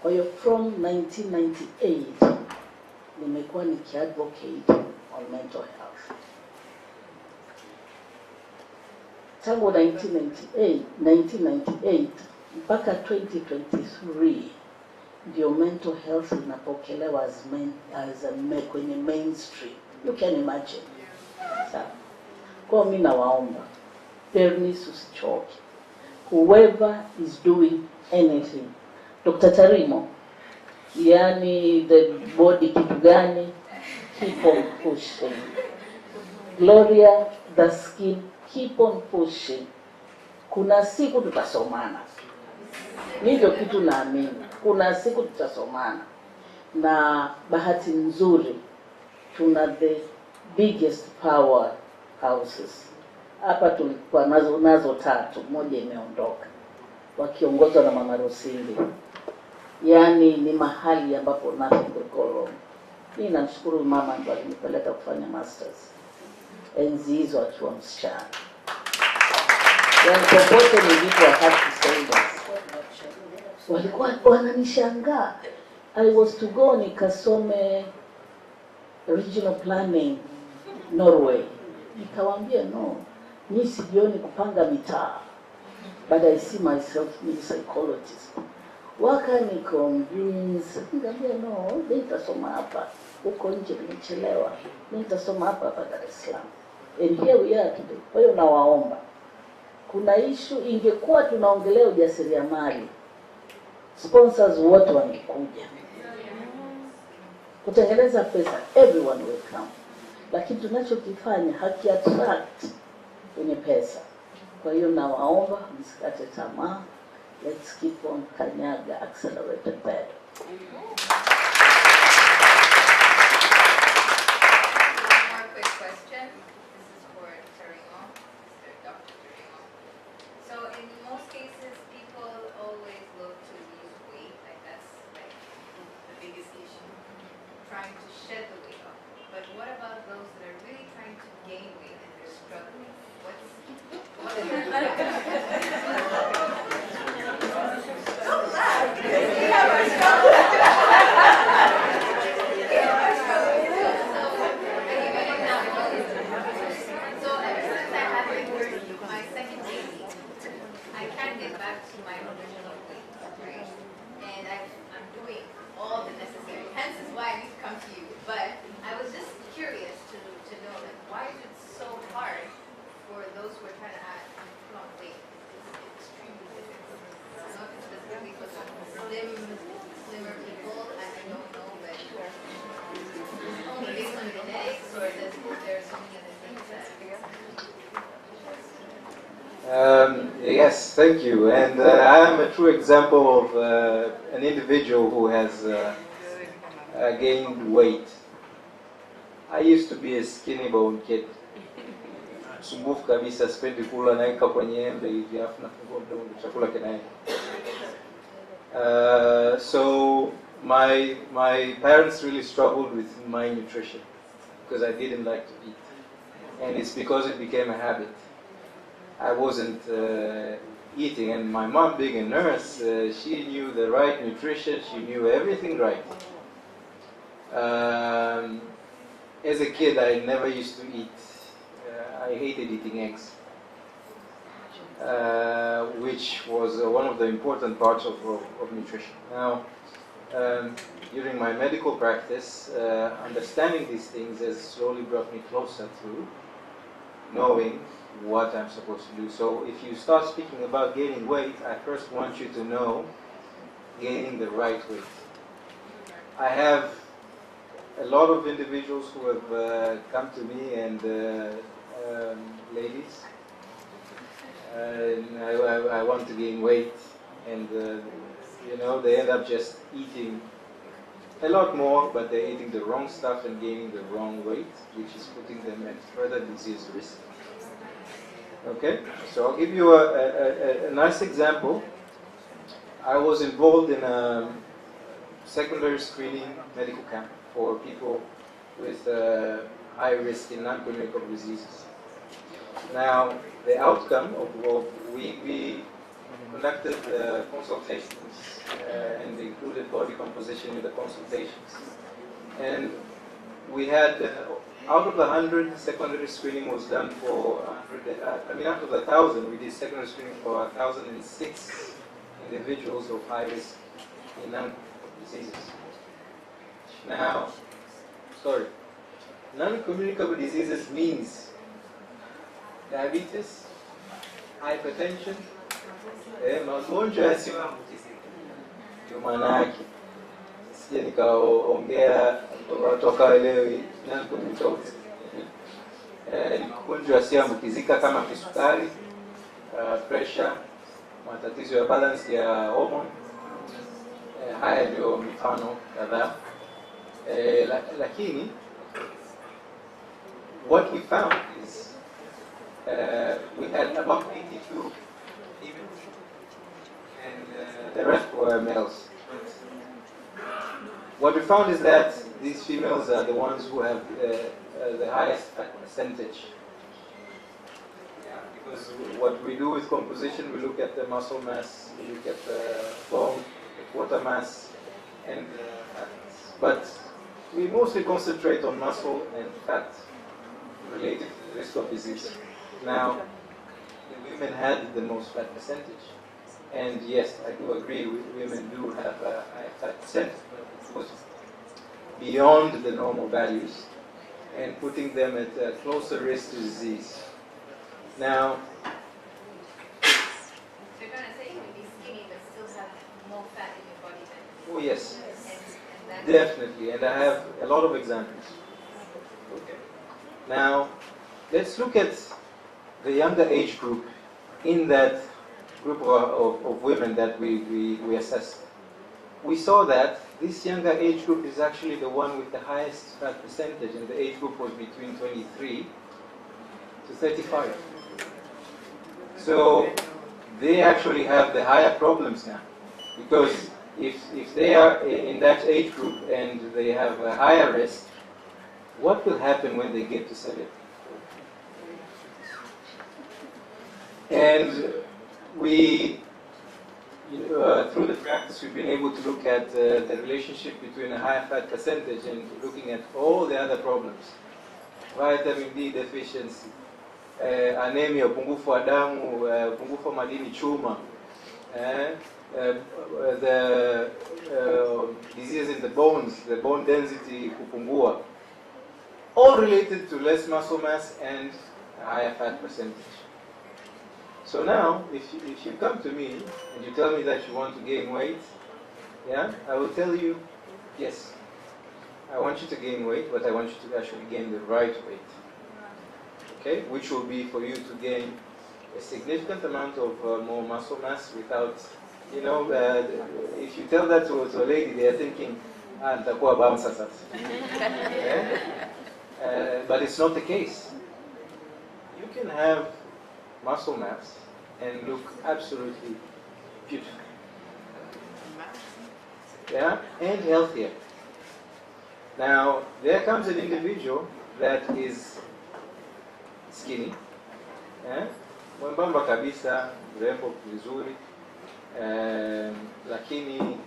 Kwa hiyo from 1998 nimekuwa nikiadvocate on mental health. Tangu 1998 mpaka 2023 ndio mental health inapokelewa kwenye mainstream. You can imagine. Sawa. Kwa mimi nawaomba, Bernice usichoke. Whoever is doing anything. Dr. Tarimo, yani the body kitu gani, keep on pushing. Gloria, the skin, keep on pushing. Kuna siku tutasomana. Ndio kitu naamini. Kuna siku tutasomana. Na bahati nzuri tuna the biggest power houses. Hapa tulikuwa nazo tatu, moja imeondoka. Wakiongozwa na Mama Rosili. Yani ni mahali ambapo nothing will go wrong. Mimi namshukuru mama ndo alinipeleka kufanya masters. Enzi hizo akiwa msichana. Yani popote nilipo I had to say this. Walikuwa wananishangaa. I was to go nikasome regional planning Norway. Nikawaambia no, mimi sijioni kupanga mitaa. But I see myself as a psychologist. Wakani convince, nikamwambia no, nitasoma hapa. Huko nje nimechelewa. Nitasoma hapa Dar es Salaam. And here we are today. Kwa hiyo nawaomba. Kuna issue ingekuwa tunaongelea ujasiriamali. Sponsors wote wangekuja. Kutengeneza pesa, everyone will come. Lakini tunachokifanya haki attract kwenye pesa. Kwa hiyo nawaomba msikate tamaa. Let's keep on kanyaga accelerated bed. Yes, thank you. And I am a true example of an individual who has gained weight. I used to be a skinny bone kid. Sumbufu kabisa, sipendi kula, naika kwenye embe hivi afu nafungua mdomo chakula kinaenda. So my parents really struggled with my nutrition because I didn't like to eat. And it's because it became a habit. I wasn't eating, and my mom, being a nurse, she knew the right nutrition, she knew everything right. As a kid, I never used to eat. I hated eating eggs, which was one of the important parts of nutrition. Now, during my medical practice, understanding these things has slowly brought me closer to knowing what I'm supposed to do. So if you start speaking about gaining weight, I first want you to know gaining the right weight. I have a lot of individuals who have come to me, and ladies, I want to gain weight, and you know, they end up just eating a lot more, but they're eating the wrong stuff and gaining the wrong weight, which is putting them at further disease risk. Okay, so I'll give you a nice example. I was involved in a secondary screening medical camp for people with high risk in non-communicable diseases. Now, the outcome of we conducted consultations and included body composition in the consultations. And we had, out of the 100, secondary screening was done for 100, out of the 1,000, we did secondary screening for 1,006 individuals of high risk in non-diseases. Now, non-communicable diseases means diabetes, hypertension, magonjwa yasiyoambukiza. Ndio maana yake. Sije nikaongea watu wakaelewi non-communicable. Magonjwa yasiyoambukizika kama kisukari, pressure, matatizo ya balance ya hormone. Haya ndio mifano kadhaa. Lakini what we found is we had about 82 females, and the rest were males. What we found is that these females are the ones who have the highest fat percentage. Because what we do with composition, we look at the muscle mass, we look at the bone, the water mass, and fat mass. But we mostly concentrate on muscle and fat related to the risk of disease. Now, the women had the most fat percentage. And yes, I do agree, women do have a high fat percentage, but it was beyond the normal values and putting them at a closer risk to disease. Now, you're going to say you would be skinny but still have more fat in your body than... Oh yes, and definitely, and I have a lot of examples. Okay. Now, let's look at the younger age group in that group of women that we assessed. We saw that this younger age group is actually the one with the highest fat percentage, and the age group was between 23 to 35. So they actually have the higher problems now, because if they are in that age group and they have a higher risk, what will happen when they get to 70? And we, through the practice, we've been able to look at the relationship between a higher fat percentage and looking at all the other problems. Vitamin D deficiency, anemia, upungufu wa damu, upungufu wa madini chuma, the diseases in the bones, the bone density kupungua, all related to less muscle mass and a higher fat percentage. So now, if you come to me and you tell me that you want to gain weight, yeah, I will tell you, yes, I want you to gain weight, but I want you to actually gain the right weight. Okay, which will be for you to gain a significant amount of more muscle mass without, if you tell that to a lady, they are thinking, nitakuwa bouncer sasa. But it's not the case. You can have muscle mass and look absolutely beautiful. Yeah, and healthier. Now, there comes an individual that is skinny, mwembamba kabisa, mrembo vizuri, lakini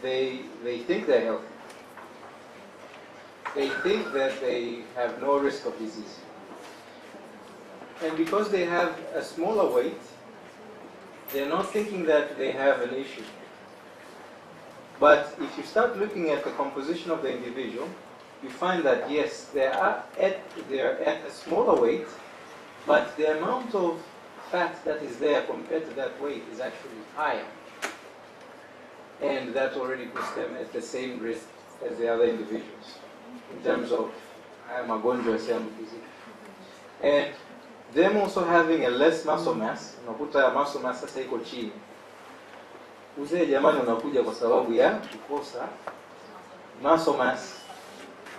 they think they're healthy. They think that they have no risk of disease. And because they have a smaller weight, they're not thinking that they have an issue. But if you start looking at the composition of the individual, you find that yes, they are at a smaller weight, but the amount of fat that is there compared to that weight is actually higher. And that already puts them at the same risk as the other individuals in terms of magonjwa yasiyoambukizika. And them also having a less muscle mass, unakuta muscle mass sasa iko chini. Uzee jamani unakuja kwa sababu ya kukosa muscle mass.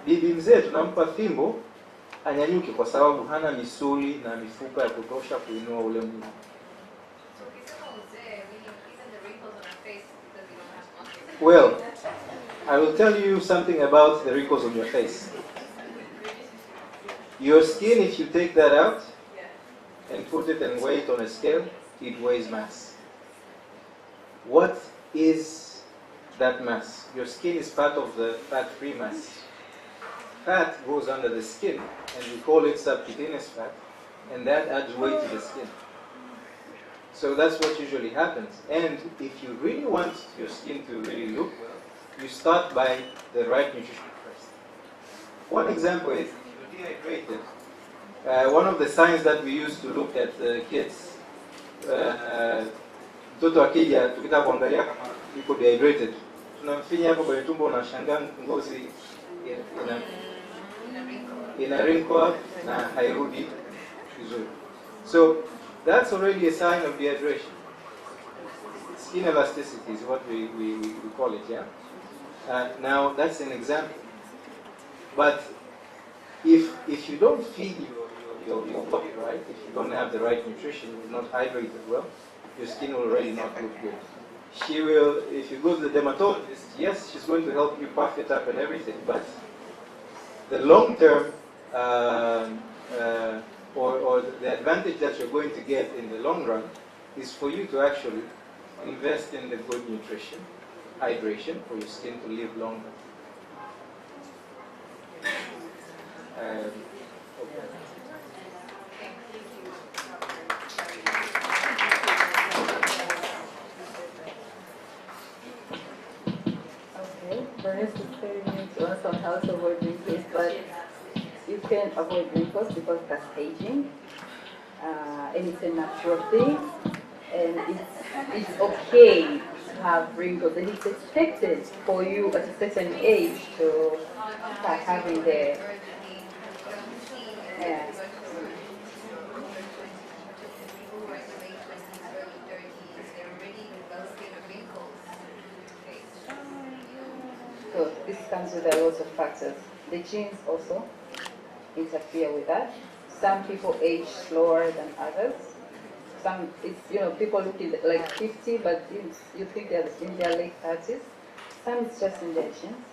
Bibi mzee tunampa fimbo anyanyuke kwa sababu hana misuli na mifupa ya kutosha kuinua ule mwili. Well, I will tell you something about the wrinkles on your face. Your skin, if you take that out and put it and weigh it on a scale, it weighs mass. What is that mass. Your skin is part of the fat-free mass. Fat goes under the skin, and we call it subcutaneous fat, and that adds weight to the skin. So that's what usually happens. And if you really want your skin to really look well, you start by the right nutrition first. One example is if you're dehydrated. One of the signs that we use to look at kids, mtoto akija tukitaka kuangalia kama yuko dehydrated, tunamfinya hapo kwenye tumbo, unashangaa ngozi ina wrinkle na hairudi vizuri. So that's already a sign of dehydration. Skin elasticity is what we call it, yeah? Now that's an example. But if you don't feed your body right, if you don't have the right nutrition, you're not hydrated well, your skin will already not look good. She will, if you go to the dermatologist, yes, she's going to help you puff it up and everything, but the long-term or the advantage that you're going to get in the long run is for you to actually invest in the good nutrition, hydration, for your skin to live longer. Okay, the rest is 30 minutes to also how to avoid wrinkles, but you can avoid wrinkles because that's aging, and it's a natural thing, and it's okay to have wrinkles, and it's expected for you at a certain age to start having the So this comes with a lot of factors. The genes also interfere with that. Some people age slower than others. Some, it's, people look like 50, but you think they're in their late 30s. Some it's just in their genes.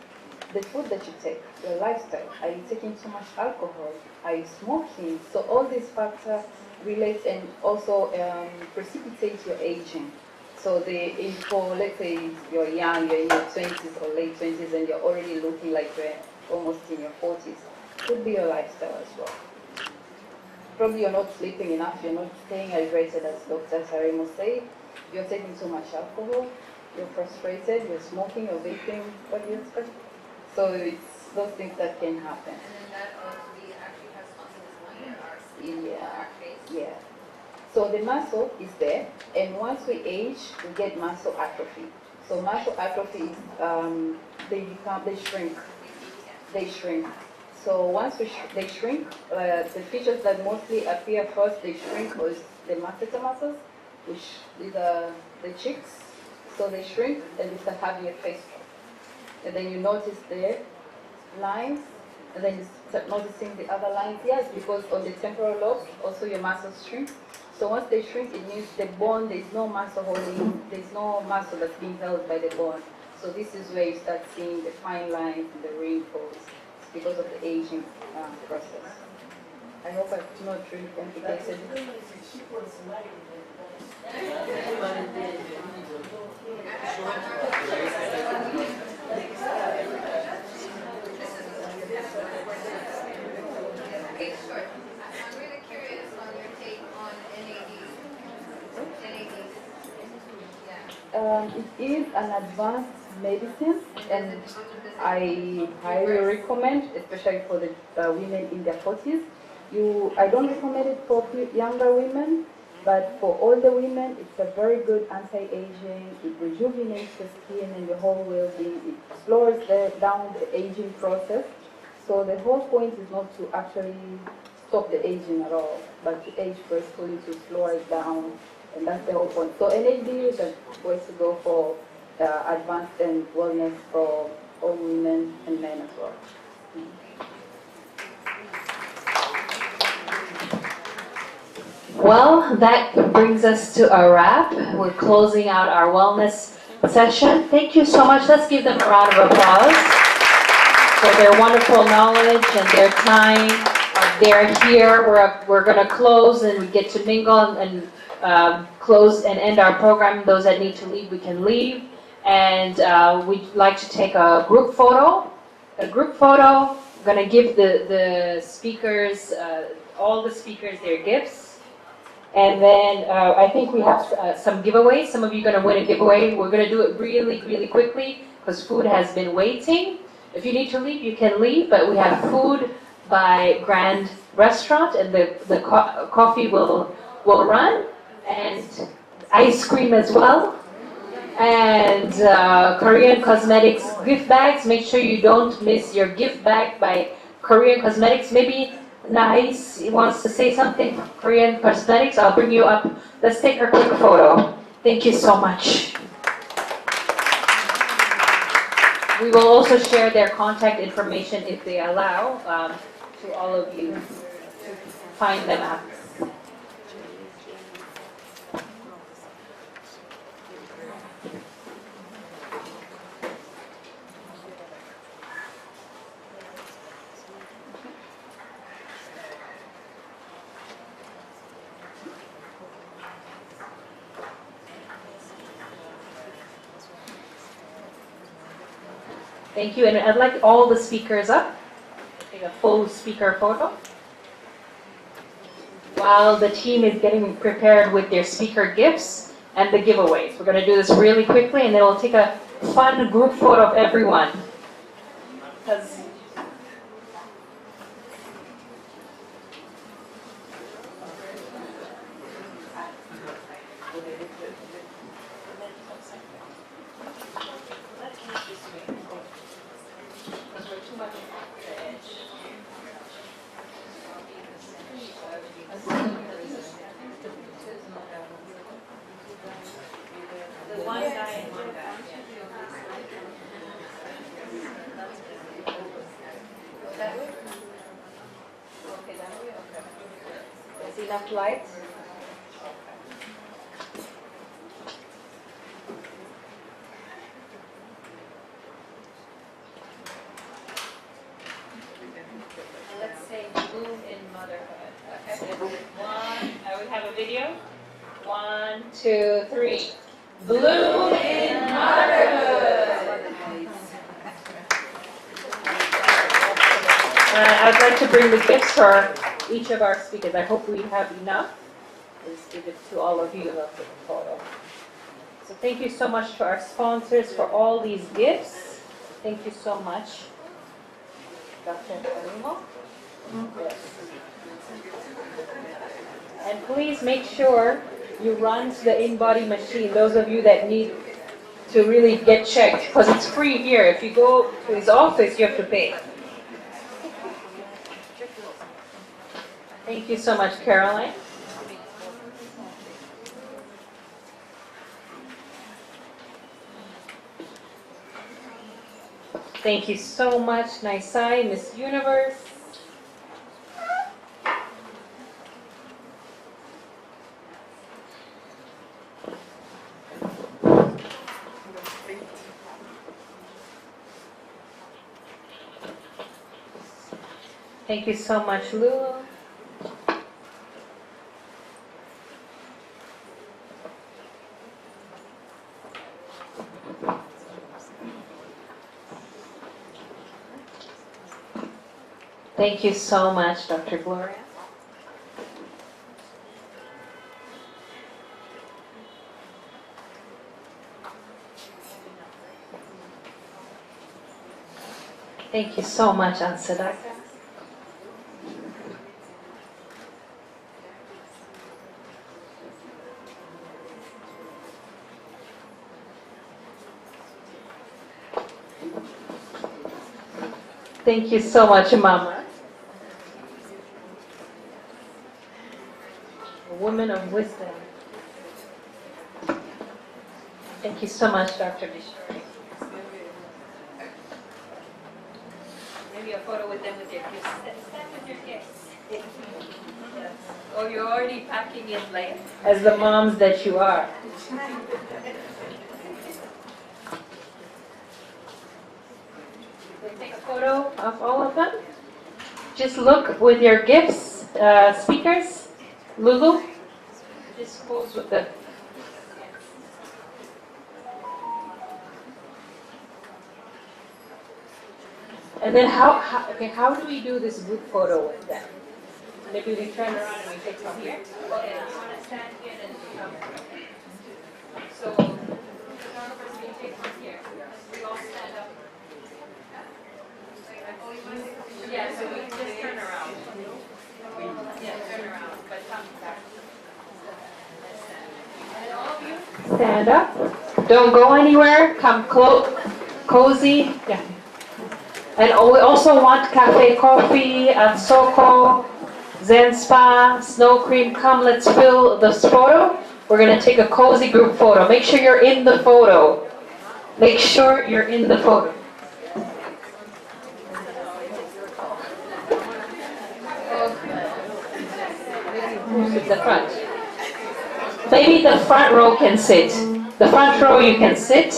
The food that you take, your lifestyle, are you taking too much alcohol? Are you smoking? So all these factors relate and also precipitate your aging. So for let's say you're young, you're in your 20s or late 20s, and you're already looking like you're almost in your 40s, could be your lifestyle as well. Probably you're not sleeping enough, you're not staying hydrated, as Dr. Tarimo said, you're taking too much alcohol, you're frustrated, you're smoking, you're vaping, what do you expect? So it's those things that can happen. And then that actually has consequences on our face. Yeah. So the muscle is there, and once we age, we get muscle atrophy. So muscle atrophy is they shrink. So once they shrink, the features that mostly appear first, they shrink, is the masseter muscles, which is the cheeks. So they shrink, and you start having a face drop. And then you notice the lines, and then you start noticing the other lines. Yes, because on the temporal lobes, also your muscles shrink. So once they shrink, it means the bone, there's no muscle holding, there's no muscle that's being held by the bone. So this is where you start seeing the fine lines and the wrinkles. It's because of the aging process. I hope I've not really complicated it. Okay, sure. I'm really curious on your take on NADs. It is an advanced medicine, and I highly recommend, especially for the women in their 40s. I don't recommend it for younger women, but for older women, it's a very good anti-aging. It rejuvenates the skin and the whole well-being. It slows down the aging process. So the whole point is not to actually stop the aging at all, but to age gracefully, to slow it down, and that's the whole point. So NAD is a way to go for advanced and wellness for all women and men as well. Well, that brings us to a wrap. We're closing out our wellness session. Thank you so much. Let's give them a round of applause for their wonderful knowledge and their time. They're here. We're going to close, and we get to mingle and close and end our program. Those that need to leave, we can leave. And we'd like to take a group photo. We're gonna give the speakers, all the speakers, their gifts. And then I think we have some giveaways. Some of you are gonna win a giveaway. We're gonna do it really, really quickly because food has been waiting. If you need to leave, you can leave, but we have food by Grand Restaurant, and the coffee will run, and ice cream as well, and Korean Cosmetics gift bags. Make sure you don't miss your gift bag by Korean Cosmetics. Maybe Nice wants to say something. Korean Cosmetics, I'll bring you up. Let's take a quick photo. Thank you so much. We will also share their contact information if they allow to all of you to find them out. Thank you, and I'd like all the speakers up. Take a full speaker photo. While the team is getting prepared with their speaker gifts and the giveaways. We're going to do this really quickly, and then we'll take a fun group photo of everyone. Because enough light. Let's say bloom in motherhood. Okay. I would have a video. 1, 2, 3. Bloom in motherhood. I'd like to bring the gifts for each of our speakers. I hope we have enough. Let's give it to all of you in a photo. So thank you so much to our sponsors for all these gifts. Thank you so much. Dr. Karimo. Yes. And please make sure you run to the in-body machine, those of you that need to really get checked, because it's free here. If you go to his office, you have to pay. Thank you so much, Caroline. Thank you so much, Naisai, Miss Universe. Thank you so much, Lulu. Thank you so much, Dr. Gloria. Thank you so much, Ansadaka. Thank you so much, Mama. A woman of wisdom. Thank you so much, Dr. Bishori. Maybe a photo with them with your gifts. Stand with your gifts. Oh, you're already packing it like as the moms that you are. We'll take a photo of all of them. Just look with your gifts, speakers. Lulu, just pose with the. And then how do we do this group photo with them? Maybe we turn around and we take from here. Okay, you want to stand here and come. So, photographers, we take from here. We all stand up. Yeah, so we just turn around. Yeah, turn around, but come back. And all of you stand up. Don't go anywhere. Come close, cozy. Yeah. And we also want cafe coffee and Soko, Zen Spa, Snow Cream. Come, let's fill this photo. We're going to take a cozy group photo. Make sure you're in the photo. Make sure you're in the photo. The front. Maybe the front row can sit. The front row you can sit.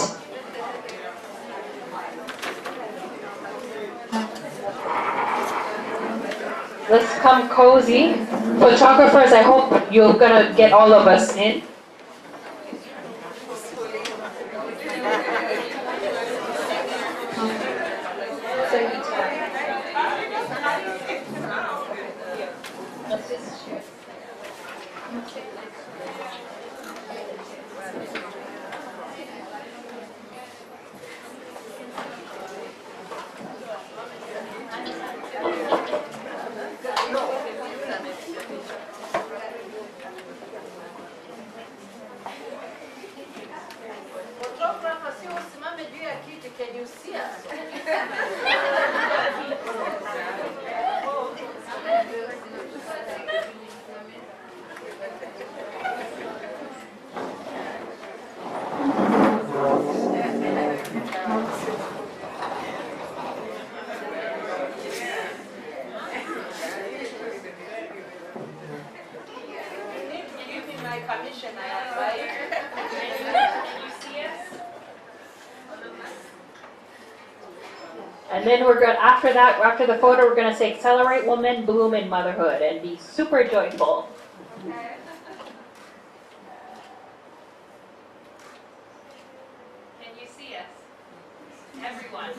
Let's come cozy. Photographers, I hope you're gonna get all of us in. Can you see us? My commission, right? And then we're going after that, after the photo, we're gonna say celebrate women, bloom in motherhood, and be super joyful. Can you see us? Everyone.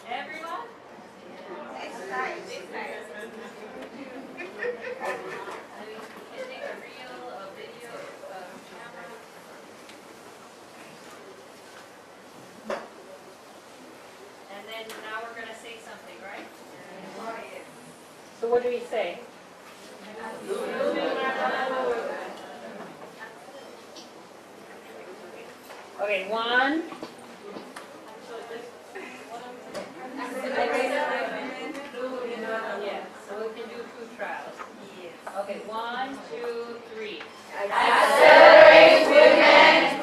Everyone? This side. Can take a reel, a video, a camera. And then now we're gonna say something, right? So what do we say? Okay, one. Yeah, so we can do 2 trials. Okay, 1, 2, 3. Accelerate women.